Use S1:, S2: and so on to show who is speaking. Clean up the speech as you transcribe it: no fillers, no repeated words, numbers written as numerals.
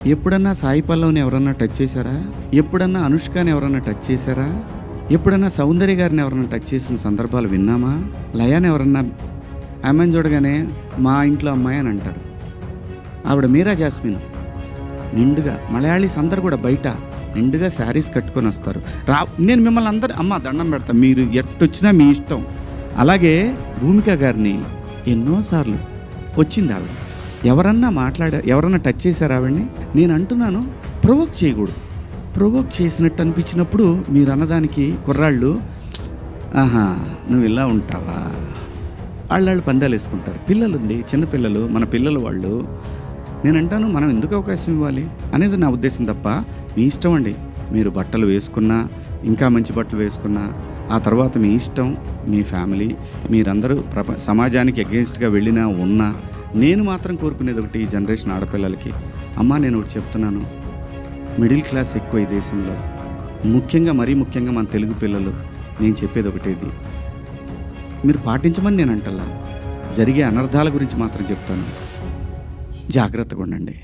S1: ఎప్పుడన్నా సాయి పల్లవిని ఎవరన్నా టచ్ చేశారా? ఎప్పుడన్నా అనుష్కని ఎవరన్నా టచ్ చేశారా? ఎప్పుడన్నా సౌందర్య గారిని ఎవరన్నా టచ్ చేసిన సందర్భాలు విన్నామా? లయాని ఎవరన్నా ఆమెను చూడగానే మా ఇంట్లో అమ్మాయి అని అంటారు. ఆవిడ మీరా జాస్మిన్ నిండుగా మలయాళీస్ అందరు కూడా బయట నిండుగా శారీస్ కట్టుకొని వస్తారు. నేను మిమ్మల్ని అందరు అమ్మ దండం పెడతా, మీరు ఎట్టొచ్చినా మీ ఇష్టం. అలాగే భూమిక గారిని ఎన్నోసార్లు వచ్చింది ఆవిడ. ఎవరన్నా టచ్ చేశారు ఆవిడ్ని? నేను అంటున్నాను, ప్రొవోక్ చేయకూడదు. ప్రొవోక్ చేసినట్టు అనిపించినప్పుడు మీరు అన్నదానికి కుర్రాళ్ళు ఆహా నువ్వు ఇలా ఉంటావా, వాళ్ళు పందాలు వేసుకుంటారు. పిల్లలుండి చిన్నపిల్లలు, మన పిల్లలు వాళ్ళు. నేను అంటాను, మనం ఎందుకు అవకాశం ఇవ్వాలి అనేది నా ఉద్దేశం తప్ప మీ ఇష్టం అండి. మీరు బట్టలు వేసుకున్నా, ఇంకా మంచి బట్టలు వేసుకున్నా, ఆ తర్వాత మీ ఇష్టం, మీ ఫ్యామిలీ, మీరందరూ సమాజానికి అగెన్స్ట్గా వెళ్ళినా ఉన్నా. నేను మాత్రం కోరుకునేది ఒకటి, ఈ జనరేషన్ ఆడపిల్లలకి, అమ్మా నేను ఒకటి చెప్తున్నాను, మిడిల్ క్లాస్ ఎక్కువ ఈ దేశంలో, మరీ ముఖ్యంగా మన తెలుగు పిల్లలు. నేను చెప్పేది ఒకటేది, మీరు పాటించమని నేను అంటల్లా, జరిగే అనర్థాల గురించి మాత్రం చెప్తాను. జాగ్రత్తగా ఉండండి.